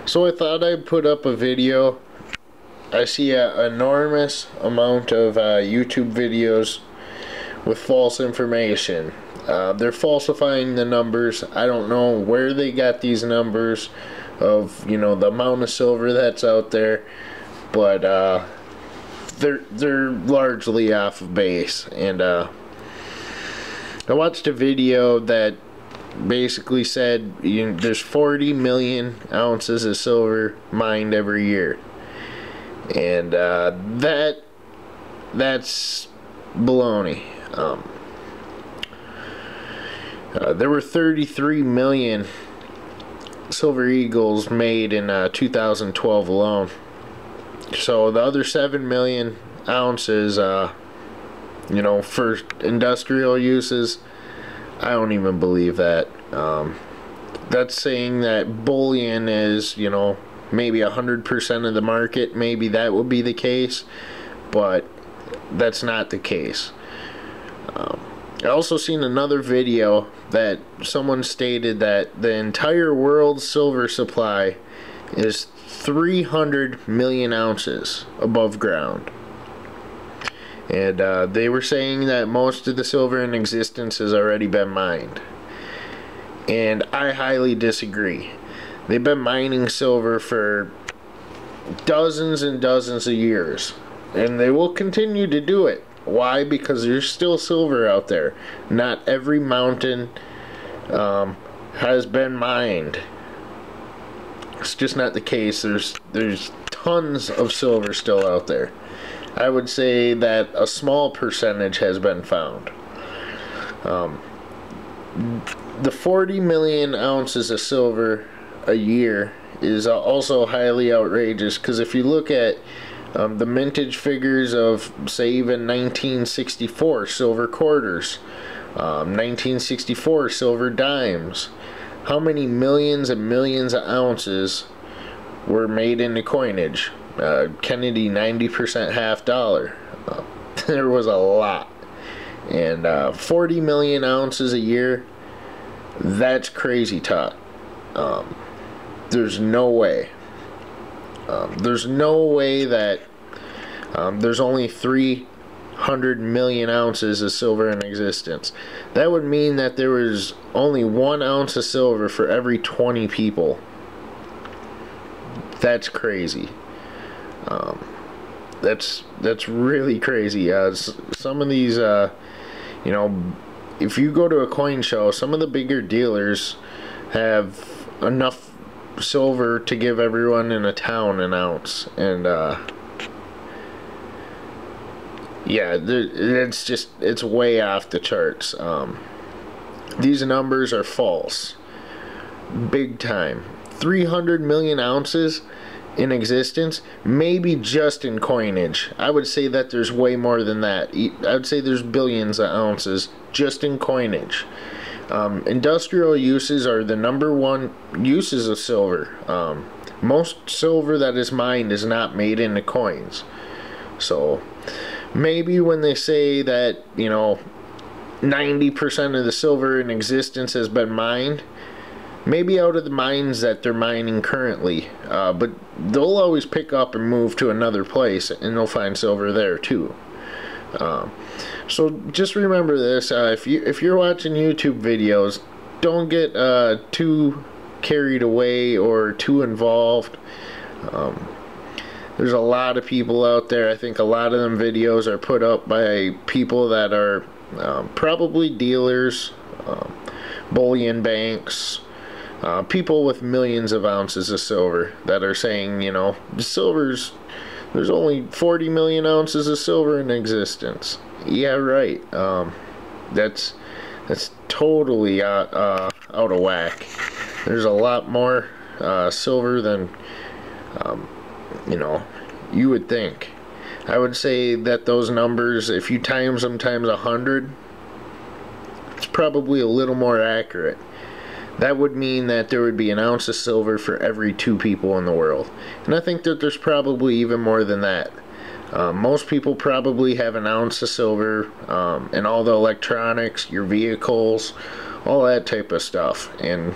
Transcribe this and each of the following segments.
So I thought I'd put up a video. I see an enormous amount of YouTube videos with false information. They're falsifying the numbers. I don't know where they got these numbers of, the amount of silver that's out there, but they're largely off of base. And I watched a video that basically said there's 40 million ounces of silver mined every year, and that's baloney. There were 33 million Silver Eagles made in 2012 alone. So the other 7 million ounces, for industrial uses, I don't even believe that. That's saying that bullion is, maybe 100% of the market. Maybe that would be the case, but that's not the case. I also seen another video that someone stated that the entire world's silver supply is 300 million ounces above ground. And they were saying that most of the silver in existence has already been mined. And I highly disagree. They've been mining silver for dozens and dozens of years. And they will continue to do it. Why? Because there's still silver out there. Not every mountain has been mined. It's just not the case. There's tons of silver still out there. I would say that a small percentage has been found. The 40 million ounces of silver a year is also highly outrageous, because if you look at the mintage figures of, say, even 1964 silver quarters, 1964 silver dimes, how many millions and millions of ounces were made into coinage? Kennedy 90% half dollar. There was a lot. And 40 million ounces a year, that's crazy talk. There's no way. There's no way that there's only 300 million ounces of silver in existence. That would mean that there was only 1 ounce of silver for every 20 people. That's crazy. That's really crazy. Some of these, if you go to a coin show, some of the bigger dealers have enough silver to give everyone in a town an ounce. And yeah, it's way off the charts. These numbers are false, big time. 300 million ounces in existence, maybe just in coinage. I would say that there's way more than that. I would say there's billions of ounces just in coinage. Industrial uses are the #1 uses of silver. Most silver that is mined is not made into coins. So maybe when they say that 90% of the silver in existence has been mined, maybe out of the mines that they're mining currently, but they'll always pick up and move to another place, and they'll find silver there too. So just remember this: if you're watching YouTube videos, don't get too carried away or too involved. There's a lot of people out there. I think a lot of them videos are put up by people that are probably dealers, bullion banks, people with millions of ounces of silver that are saying, there's only 40 million ounces of silver in existence. Yeah, right. That's totally out of whack. There's a lot more silver than you would think. I would say that those numbers, if you times them times 100, it's probably a little more accurate. That would mean that there would be an ounce of silver for every 2 people in the world. And I think that there's probably even more than that. Most people probably have an ounce of silver in all the electronics, your vehicles, all that type of stuff. And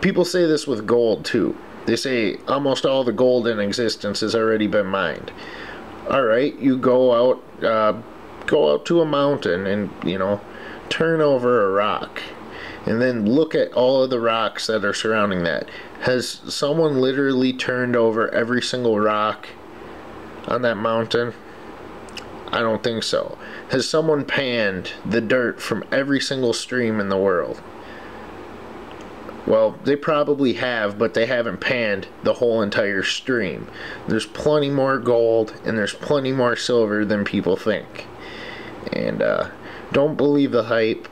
People say this with gold too. They say almost all the gold in existence has already been mined. All right, you go out to a mountain and, you know, turn over a rock, and then look at all of the rocks that are surrounding that. Has someone literally turned over every single rock on that mountain? I don't think so. Has someone panned the dirt from every single stream in the world? Well, they probably have, but they haven't panned the whole entire stream. There's plenty more gold and there's plenty more silver than people think. And don't believe the hype.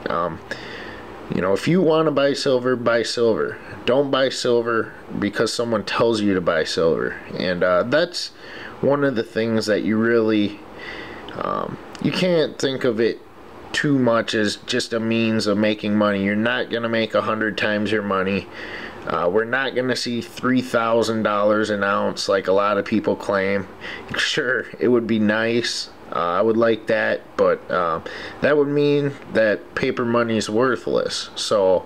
You know, if you want to buy silver, buy silver. Don't buy silver because someone tells you to buy silver. And that's one of the things that you really, you can't think of it too much as just a means of making money. You're not going to make 100 times your money. We're not going to see $3,000 an ounce like a lot of people claim. Sure, it would be nice. I would like that, but that would mean that paper money is worthless. So,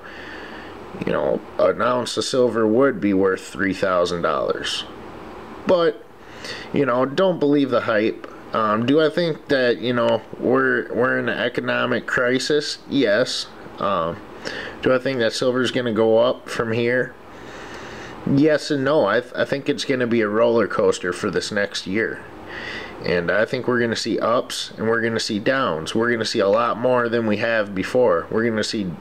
you know, an ounce of silver would be worth $3,000. But, you know, don't believe the hype. Do I think that, you know, we're in an economic crisis? Yes. Do I think that silver is going to go up from here? Yes and no. I think it's going to be a roller coaster for this next year. And I think we're going to see ups and we're going to see downs. We're going to see a lot more than we have before. We're going to see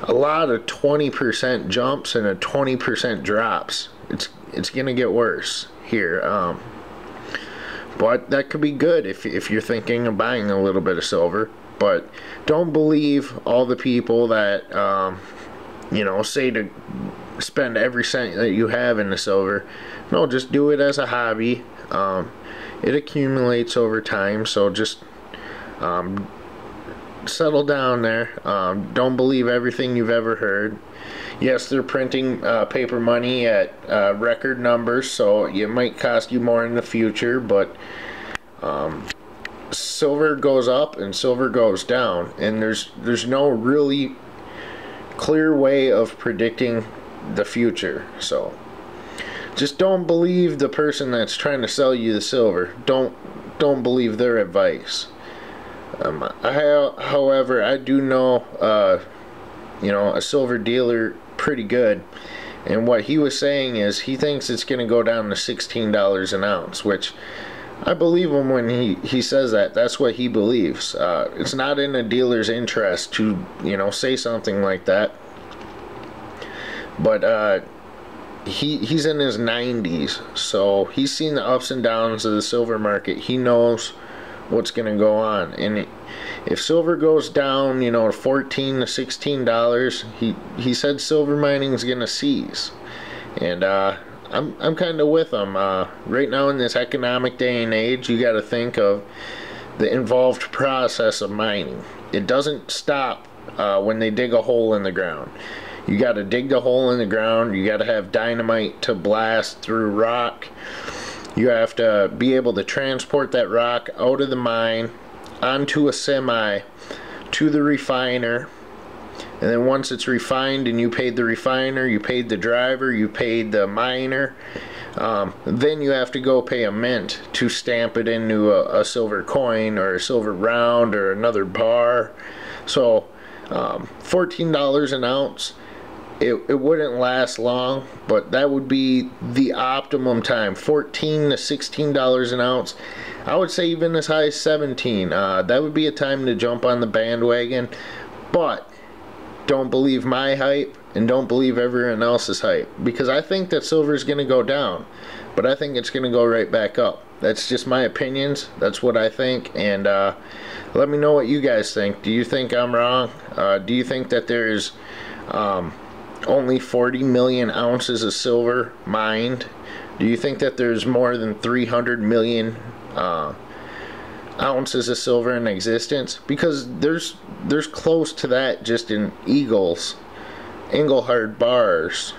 a lot of 20% jumps and a 20% drops. It's going to get worse here. But that could be good if you're thinking of buying a little bit of silver. But don't believe all the people that, you know, say to spend every cent that you have in the silver. No, just do it as a hobby. It accumulates over time, so just settle down there. Don't believe everything you've ever heard. Yes, they're printing paper money at record numbers, so it might cost you more in the future, but silver goes up and silver goes down, and there's no really clear way of predicting the future. So just don't believe the person that's trying to sell you the silver. Don't believe their advice. However, I do know, you know, a silver dealer pretty good, and what he was saying is he thinks it's going to go down to $16 an ounce, which I believe him when he says that. That's what he believes. It's not in a dealer's interest to, you know, say something like that, but he's in his 90s, so he's seen the ups and downs of the silver market. He knows what's going to go on, and if silver goes down, you know, $14 to $16, he said silver mining is going to cease. And I'm kind of with him. Right now in this economic day and age, you got to think of the involved process of mining. It doesn't stop when they dig a hole in the ground. You got to dig the hole in the ground. You got to have dynamite to blast through rock. You have to be able to transport that rock out of the mine onto a semi to the refiner. And then once it's refined and you paid the refiner, you paid the driver, you paid the miner, then you have to go pay a mint to stamp it into a silver coin or a silver round or another bar. So $14 an ounce. It wouldn't last long, but that would be the optimum time. $14 to $16 an ounce. I would say even as high as $17. That would be a time to jump on the bandwagon. But don't believe my hype and don't believe everyone else's hype, because I think that silver is going to go down, but I think it's going to go right back up. That's just my opinions. That's what I think, and let me know what you guys think. Do you think I'm wrong? Do you think that there's only 40 million ounces of silver mined? Do you think that there's more than 300 million ounces of silver in existence? Because there's close to that just in Engelhard bars,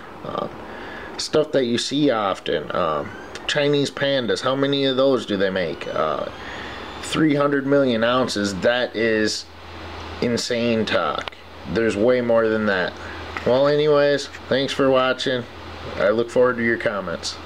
stuff that you see often. Chinese pandas, how many of those do they make? 300 million ounces. That is insane talk. There's way more than that. Well, anyways, thanks for watching. I look forward to your comments.